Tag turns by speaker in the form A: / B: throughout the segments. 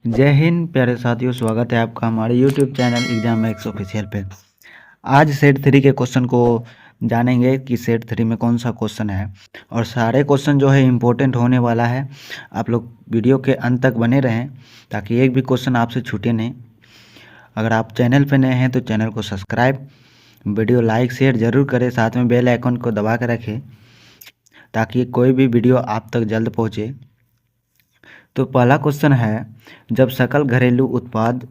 A: जय हिंद प्यारे साथियों, स्वागत है आपका हमारे YouTube channel exam max official पे। आज सेट थ्री के क्वेश्चन को जानेंगे कि सेट थ्री में कौन सा क्वेश्चन है, और सारे क्वेश्चन जो है इम्पोर्टेंट होने वाला है। आप लोग वीडियो के अंत तक बने रहें ताकि एक भी क्वेश्चन आपसे छूटे नहीं। अगर आप चैनल पे नए हैं तो चैनल को सब्सक्राइब, वीडियो लाइक शेयर ज़रूर करें, साथ में बेल आइकन को दबा कर रखें ताकि कोई भी वीडियो आप तक जल्द पहुँचे। तो पहला क्वेश्चन है, जब सकल घरेलू उत्पाद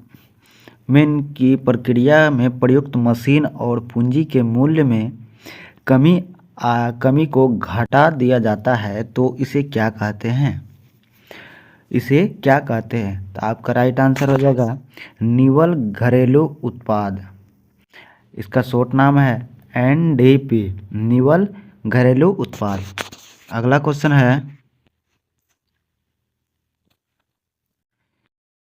A: में की प्रक्रिया में प्रयुक्त मशीन और पूंजी के मूल्य में कमी को घटा दिया जाता है तो इसे क्या कहते हैं? इसे क्या कहते हैं? तो आपका राइट आंसर हो जाएगा निवल घरेलू उत्पाद। इसका शॉर्ट नाम है NDP, निवल घरेलू उत्पाद। अगला क्वेश्चन है,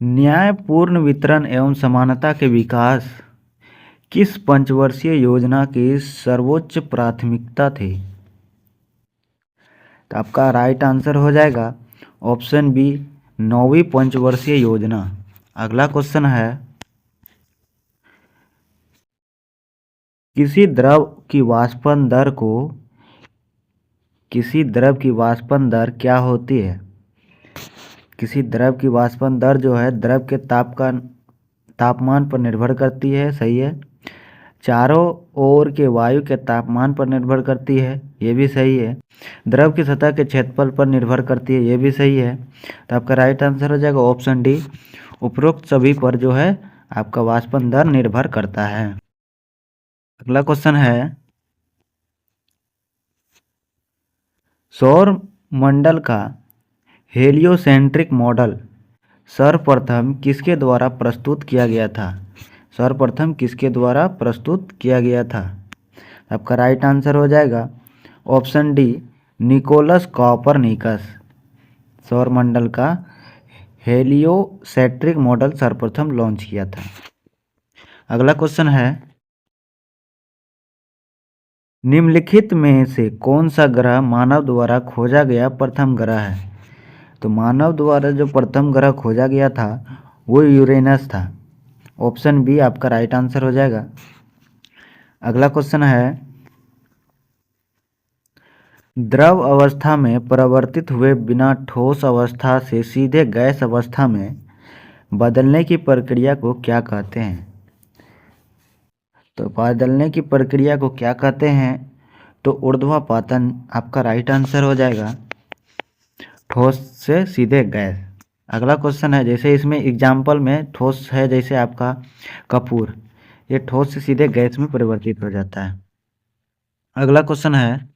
A: न्यायपूर्ण वितरण एवं समानता के विकास किस पंचवर्षीय योजना की सर्वोच्च प्राथमिकता थी? तो आपका राइट आंसर हो जाएगा ऑप्शन बी, 9वीं पंचवर्षीय योजना। अगला क्वेश्चन है, किसी द्रव की वाष्पन दर क्या होती है? किसी द्रव की वाष्पन दर जो है द्रव के तापमान पर निर्भर करती है, सही है। चारों ओर के वायु के तापमान पर निर्भर करती है, ये भी सही है। द्रव की सतह के क्षेत्रफल पर निर्भर करती है, ये भी सही है। तो आपका राइट आंसर हो जाएगा ऑप्शन डी, उपरोक्त सभी पर जो है आपका वाष्पन दर निर्भर करता है। अगला क्वेश्चन है, सौर मंडल का हेलियोसेंट्रिक मॉडल सर्वप्रथम किसके द्वारा प्रस्तुत किया गया था? सर्वप्रथम किसके द्वारा प्रस्तुत किया गया था? आपका राइट आंसर हो जाएगा ऑप्शन डी, निकोलस कॉपरनिकस। सौरमंडल का हेलियोसेंट्रिक मॉडल सर्वप्रथम लॉन्च किया था। अगला क्वेश्चन है, निम्नलिखित में से कौन सा ग्रह मानव द्वारा खोजा गया प्रथम ग्रह है? तो मानव द्वारा जो प्रथम ग्रह खोजा गया था वो यूरेनस था। ऑप्शन बी आपका राइट आंसर हो जाएगा। अगला क्वेश्चन है, द्रव अवस्था में परिवर्तित हुए बिना ठोस अवस्था से सीधे गैस अवस्था में बदलने की प्रक्रिया को क्या कहते हैं? तो बदलने की प्रक्रिया को क्या कहते हैं? तो ऊर्ध्वापातन आपका राइट आंसर हो जाएगा, ठोस से सीधे गैस। अगला क्वेश्चन है, जैसे इसमें एग्जाम्पल में ठोस है, जैसे आपका कपूर, ये ठोस से सीधे गैस में परिवर्तित हो जाता है। अगला क्वेश्चन है,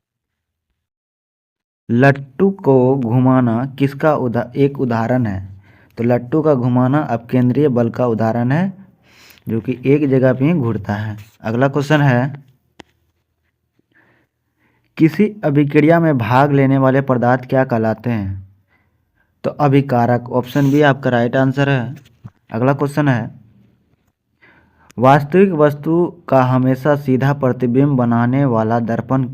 A: लट्टू को घुमाना किसका एक उदाहरण है? तो लट्टू का घुमाना अपकेंद्रीय बल का उदाहरण है जो कि एक जगह पे ही घूरता है। अगला क्वेश्चन है, किसी अभिक्रिया में भाग लेने वाले पदार्थ क्या कहलाते हैं? तो अभिकारक। ऑप्शन बी आपका राइट आंसर है। अगला क्वेश्चन है, वास्तविक वस्तु का हमेशा सीधा प्रतिबिंब बनाने वाला दर्पण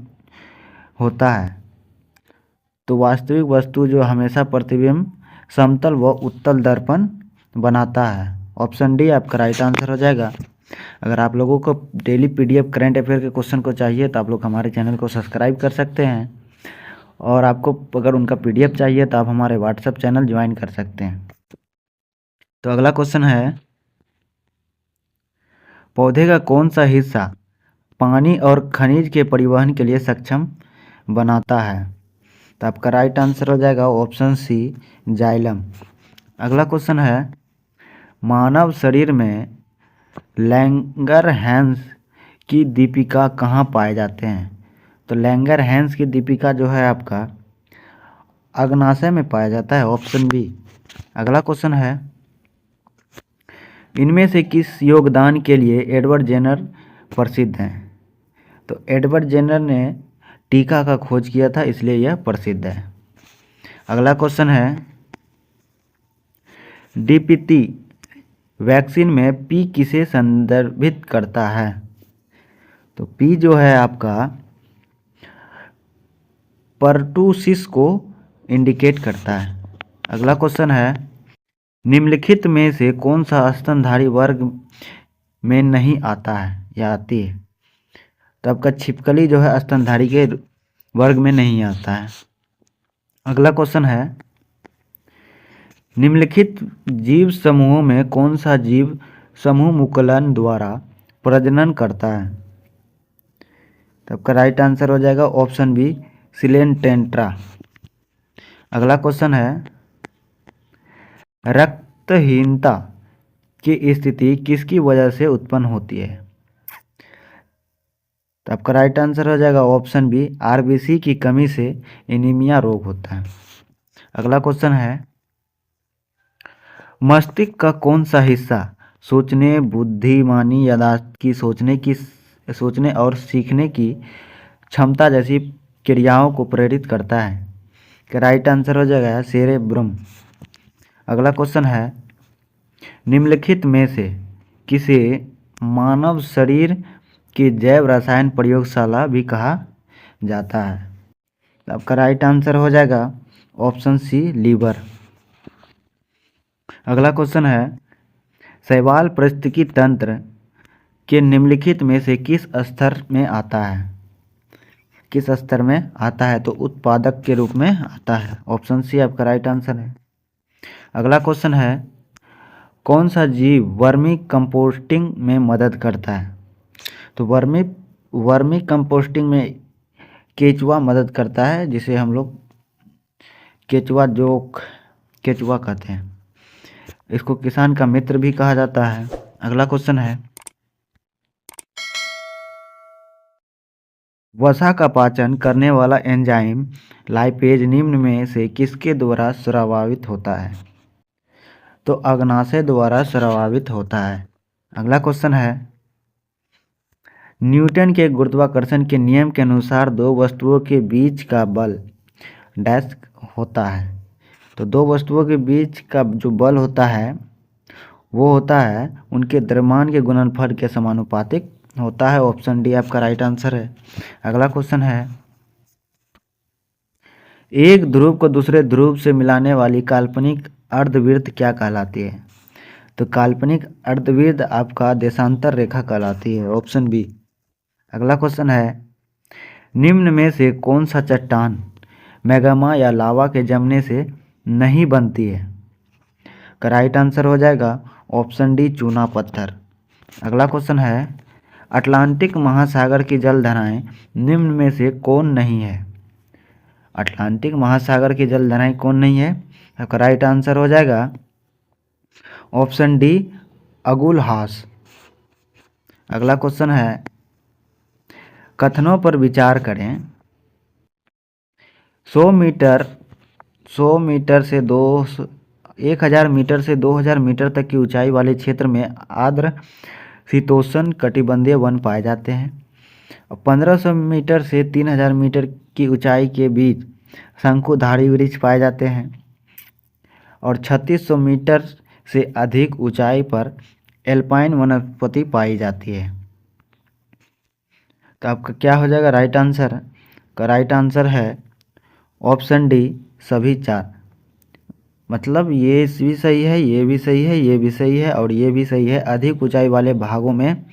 A: होता है। तो वास्तविक वस्तु जो हमेशा प्रतिबिंब समतल व उत्तल दर्पण बनाता है। ऑप्शन डी आपका राइट आंसर हो जाएगा। अगर आप लोगों को डेली PDF करंट अफेयर के क्वेश्चन को चाहिए तो आप लोग हमारे चैनल को सब्सक्राइब कर सकते हैं, और आपको अगर उनका PDF चाहिए तो आप हमारे व्हाट्सएप चैनल ज्वाइन कर सकते हैं। तो अगला क्वेश्चन है, पौधे का कौन सा हिस्सा पानी और खनिज के परिवहन के लिए सक्षम बनाता है? तो आपका राइट आंसर हो जाएगा ऑप्शन सी, जाइलम। अगला क्वेश्चन है, मानव शरीर में लैंगरहैंस की दीपिका कहाँ पाए जाते हैं? तो लैंगरहैंस की दीपिका जो है आपका अग्नाशय में पाया जाता है। Option B. अगला क्वेश्चन है, इनमें से किस योगदान के लिए एडवर्ड जेनर प्रसिद्ध हैं? तो एडवर्ड जेनर ने टीका का खोज किया था, इसलिए यह प्रसिद्ध है। अगला क्वेश्चन है, DPT वैक्सीन में पी किसे संदर्भित करता है? तो पी जो है आपका पर्टूसिस को इंडिकेट करता है। अगला क्वेश्चन है, निम्नलिखित में से कौन सा स्तनधारी वर्ग में नहीं आता है या आती है? तो आपका छिपकली जो है स्तनधारी के वर्ग में नहीं आता है। अगला क्वेश्चन है, निम्नलिखित जीव समूहों में कौन सा जीव समूह मुकुलन द्वारा प्रजनन करता है? तो आपका राइट आंसर हो जाएगा ऑप्शन बी, सिलेंटेंट्रा। अगला क्वेश्चन है, रक्तहीनता की स्थिति किसकी वजह से उत्पन्न होती है? तो आपका राइट आंसर हो जाएगा ऑप्शन बी, आरबीसी की कमी से एनीमिया रोग होता है। अगला क्वेश्चन है, मस्तिष्क का कौन सा हिस्सा सोचने, बुद्धिमानी, याददाश्त की, सोचने और सीखने की क्षमता जैसी क्रियाओं को प्रेरित करता है? कि राइट आंसर हो जाएगा सेरेब्रम। अगला क्वेश्चन है, निम्नलिखित में से किसे मानव शरीर की जैव रसायन प्रयोगशाला भी कहा जाता है? आपका राइट आंसर हो जाएगा ऑप्शन सी, लीवर। अगला क्वेश्चन है, शैवाल पारिस्थितिकी तंत्र के निम्नलिखित में से किस स्तर में आता है? किस स्तर में आता है? तो उत्पादक के रूप में आता है। ऑप्शन सी आपका राइट आंसर है। अगला क्वेश्चन है, कौन सा जीव वर्मी कंपोस्टिंग में मदद करता है? तो वर्मी कंपोस्टिंग में केचुआ मदद करता है, जिसे हम लोग केचुआ कहते हैं। इसको किसान का मित्र भी कहा जाता है। अगला क्वेश्चन है, वसा का पाचन करने वाला एंजाइम लाइपेज निम्न में से किसके द्वारा स्रावित होता है? तो अग्नाशय द्वारा स्रावित होता है। अगला क्वेश्चन है, न्यूटन के गुरुत्वाकर्षण के नियम के अनुसार दो वस्तुओं के बीच का बल डैश होता है। तो दो वस्तुओं के बीच का जो बल होता है वो होता है उनके द्रव्यमान के गुणनफल के समानुपातिक होता है। ऑप्शन डी आपका राइट आंसर है। अगला क्वेश्चन है, एक ध्रुव को दूसरे ध्रुव से मिलाने वाली काल्पनिक अर्धवृत्त क्या कहलाती है? तो काल्पनिक अर्धवृत्त आपका देशांतर रेखा कहलाती है। Option B. अगला क्वेश्चन है, निम्न में से कौन सा चट्टान मैग्मा या लावा के जमने से नहीं बनती है? का राइट आंसर हो जाएगा ऑप्शन डी, चूना पत्थर। अगला क्वेश्चन है, अटलांटिक महासागर की जलधाराएं निम्न में से कौन नहीं है? अटलांटिक महासागर की जलधाराएं कौन नहीं है? आपका राइट आंसर हो जाएगा ऑप्शन डी, अगुलहास। अगला क्वेश्चन है, कथनों पर विचार करें। 100 मीटर से 1000 मीटर से 2000 मीटर तक की ऊंचाई वाले क्षेत्र में आर्द्र शीतोष्ण कटिबंधीय वन पाए जाते हैं। 1500 मीटर से 3000 मीटर की ऊंचाई के बीच शंकुधारी वृक्ष पाए जाते हैं और 3600 मीटर से अधिक ऊंचाई पर एल्पाइन वनस्पति पाई जाती है। तो आपका क्या हो जाएगा राइट आंसर? का राइट आंसर है ऑप्शन डी, सभी चार। मतलब ये भी सही है, ये भी सही है, ये भी सही है और ये भी सही है। अधिक ऊंचाई वाले भागों में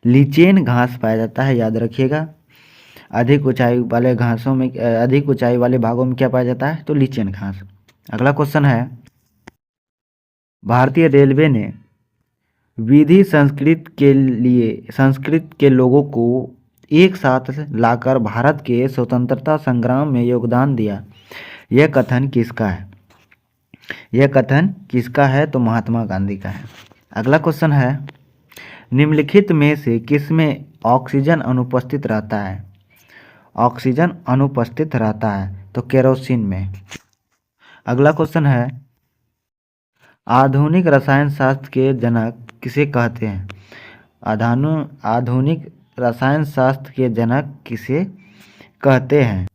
A: लीचेन घास पाया जाता है, याद रखिएगा। अधिक ऊंचाई वाले भागों में क्या पाया जाता है? तो लीचेन घास। अगला क्वेश्चन है, भारतीय रेलवे ने विधि संस्कृत के लोगों को एक साथ लाकर भारत के स्वतंत्रता संग्राम में योगदान दिया। यह कथन किसका है? यह कथन किसका है? तो महात्मा गांधी का है। अगला क्वेश्चन है, निम्नलिखित में से किसमें ऑक्सीजन अनुपस्थित रहता है? ऑक्सीजन अनुपस्थित रहता है तो केरोसिन में। अगला क्वेश्चन है, आधुनिक रसायन शास्त्र के जनक किसे कहते हैं? आधुनिक रसायन शास्त्र के जनक किसे कहते हैं?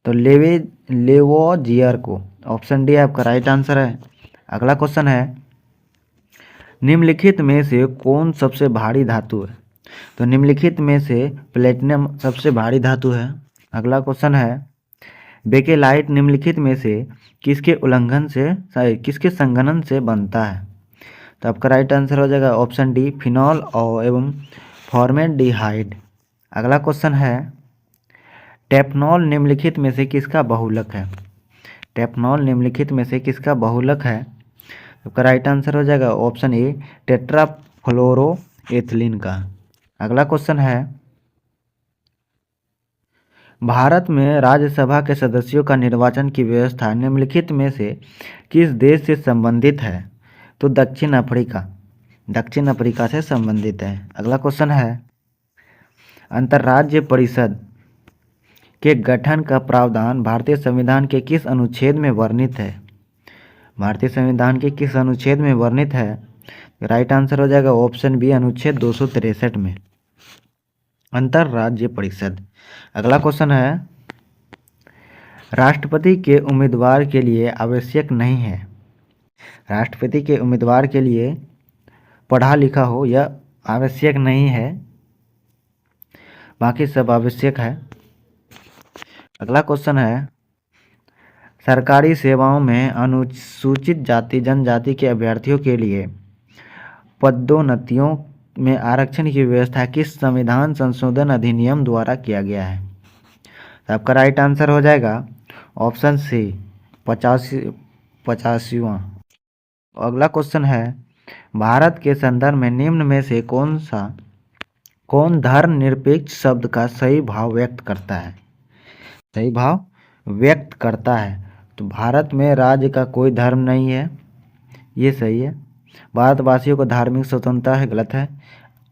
A: तो लेवोजियर को। ऑप्शन डी आपका राइट आंसर है। अगला क्वेश्चन है, निम्नलिखित में से कौन सबसे भारी धातु है? तो निम्नलिखित में से प्लेटिनम सबसे भारी धातु है। अगला क्वेश्चन है, बेकेलाइट निम्नलिखित में से किसके संघनन से बनता है? तो आपका राइट आंसर हो जाएगा ऑप्शन डी, फिनॉल और एवं फॉर्मेल्डिहाइड। अगला क्वेश्चन है, टेपनॉल निम्नलिखित में से किसका बहुलक है? टेपनॉल निम्नलिखित में से किसका बहुलक है? आपका राइट आंसर हो जाएगा ऑप्शन ए, टेट्राफ्लोरोएथिलीन का। अगला क्वेश्चन है, भारत में राज्यसभा के सदस्यों का निर्वाचन की व्यवस्था निम्नलिखित में से किस देश से संबंधित है? तो दक्षिण अफ्रीका से संबंधित है। अगला क्वेश्चन है, अंतर्राज्य परिषद के गठन का प्रावधान भारतीय संविधान के किस अनुच्छेद में वर्णित है? भारतीय संविधान के किस अनुच्छेद में वर्णित है? राइट आंसर हो जाएगा ऑप्शन बी, अनुच्छेद 263 में, अंतर्राज्य परिषद। अगला क्वेश्चन है, राष्ट्रपति के उम्मीदवार के लिए आवश्यक नहीं है, राष्ट्रपति के उम्मीदवार के लिए पढ़ा लिखा हो यह आवश्यक नहीं है, बाकी सब आवश्यक है। अगला क्वेश्चन है, सरकारी सेवाओं में अनुसूचित जाति जनजाति के अभ्यर्थियों के लिए पदोन्नतियों में आरक्षण की व्यवस्था किस संविधान संशोधन अधिनियम द्वारा किया गया है? तो आपका राइट आंसर हो जाएगा ऑप्शन सी, 85वां। अगला क्वेश्चन है, भारत के संदर्भ में निम्न में से कौन धर्मनिरपेक्ष शब्द का सही भाव व्यक्त करता है? सही भाव व्यक्त करता है। तो भारत में राज्य का कोई धर्म नहीं है, ये सही है। भारतवासियों को धार्मिक स्वतंत्रता है, गलत है।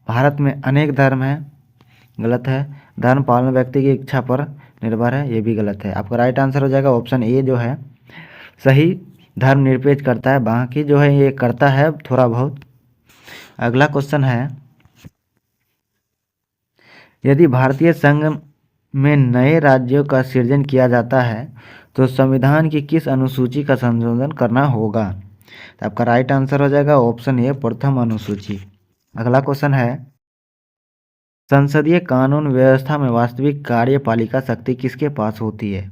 A: भारत में अनेक धर्म हैं, गलत है। धर्म पालन व्यक्ति की इच्छा पर निर्भर है, ये भी गलत है। आपका राइट आंसर हो जाएगा ऑप्शन ए जो है सही, धर्मनिरपेक्ष करता है, बाकी जो है ये करता है थोड़ा बहुत। अगला क्वेश्चन है, यदि भारतीय संघ में नए राज्यों का सृजन किया जाता है तो संविधान की किस अनुसूची का संशोधन करना होगा? तो आपका राइट आंसर हो जाएगा ऑप्शन ए, प्रथम अनुसूची। अगला क्वेश्चन है, संसदीय कानून व्यवस्था में वास्तविक कार्यपालिका शक्ति किसके पास होती है?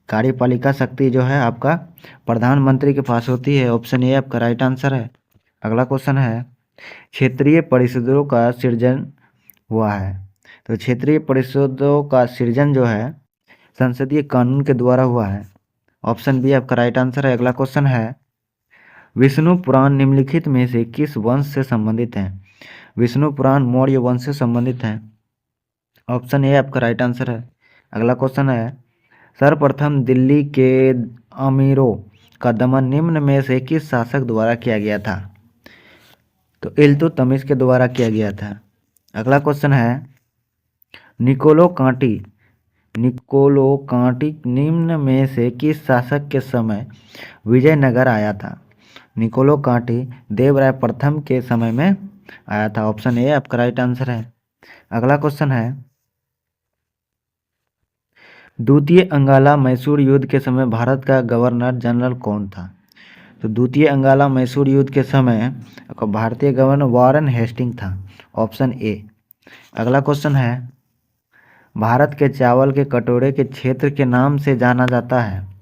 A: कार्यपालिका शक्ति जो है आपका प्रधानमंत्री के पास होती है, ऑप्शन ए आपका राइट आंसर है। अगला क्वेश्चन है, क्षेत्रीय परिषदों का सृजन हुआ है, तो क्षेत्रीय परिषदों का सृजन जो है संसदीय कानून के द्वारा हुआ है, ऑप्शन बी आपका राइट आंसर है। अगला क्वेश्चन है, विष्णु पुराण निम्नलिखित में से किस वंश से संबंधित है? विष्णु पुराण मौर्य वंश से संबंधित है, ऑप्शन ए आपका राइट आंसर है। अगला क्वेश्चन है, सर्वप्रथम दिल्ली के अमीरों का दमन निम्न में से किस शासक द्वारा किया गया था? तो इल्तुतमिश के द्वारा किया गया था। अगला क्वेश्चन है, निकोलो कांटी निम्न में से किस शासक के समय विजयनगर आया था? निकोलो कांटी देवराय प्रथम के समय में आया था, ऑप्शन ए आपका राइट आंसर है। अगला क्वेश्चन है, द्वितीय अंगाला मैसूर युद्ध के समय भारत का गवर्नर जनरल कौन था? तो द्वितीय अंगाला मैसूर युद्ध के समय भारतीय गवर्नर वॉरेन हेस्टिंग था, ऑप्शन ए। अगला क्वेश्चन है, भारत के चावल के कटोरे के क्षेत्र के नाम से जाना जाता है?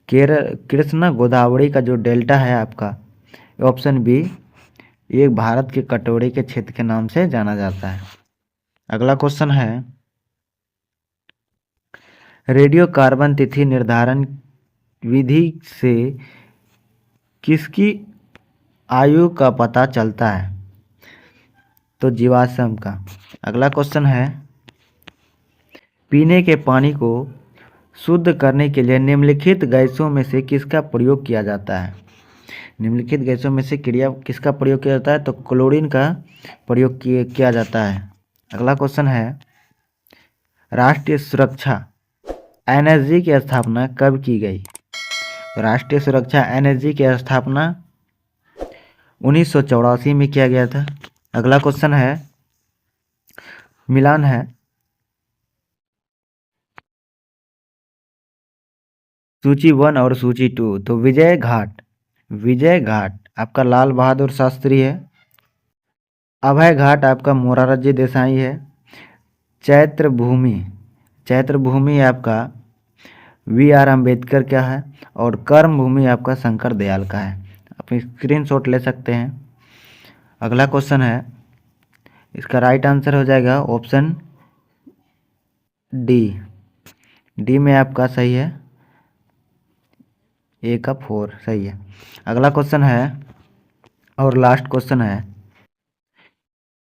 A: कृष्णा गोदावरी का जो डेल्टा है आपका, ऑप्शन बी, ये भारत के कटोरे के क्षेत्र के नाम से जाना जाता है। अगला क्वेश्चन है, रेडियो कार्बन तिथि निर्धारण विधि से किसकी आयु का पता चलता है? तो जीवाश्म का। अगला क्वेश्चन है, पीने के पानी को शुद्ध करने के लिए निम्नलिखित गैसों में से किसका प्रयोग किया जाता है? निम्नलिखित गैसों में से किसका प्रयोग किया जाता है? तो क्लोरीन का प्रयोग किया जाता है। अगला क्वेश्चन है, राष्ट्रीय सुरक्षा एनएसजी की स्थापना कब की गई? राष्ट्रीय सुरक्षा एनएसजी की स्थापना 1984 में किया गया था। अगला क्वेश्चन है, मिलान है सूची 1 और सूची 2। तो विजय घाट आपका लाल बहादुर शास्त्री है। अभय घाट आपका मोरारजी देसाई है। चैत्र भूमि आपका वी आर अम्बेडकर का है और कर्म भूमि आपका शंकर दयाल का है। आप स्क्रीनशॉट ले सकते हैं। अगला क्वेश्चन है, इसका राइट आंसर हो जाएगा ऑप्शन डी। डी में आपका सही है, ए का 4 सही है। अगला क्वेश्चन है और लास्ट क्वेश्चन है,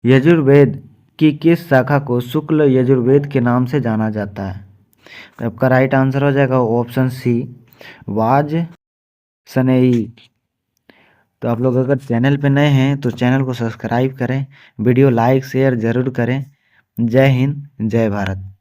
A: यजुर्वेद की किस शाखा को शुक्ल यजुर्वेद के नाम से जाना जाता है? तो आपका राइट आंसर हो जाएगा ऑप्शन सी, वाज सनेई। तो आप लोग अगर चैनल पे नए हैं तो चैनल को सब्सक्राइब करें, वीडियो लाइक शेयर ज़रूर करें। जय हिंद, जय भारत।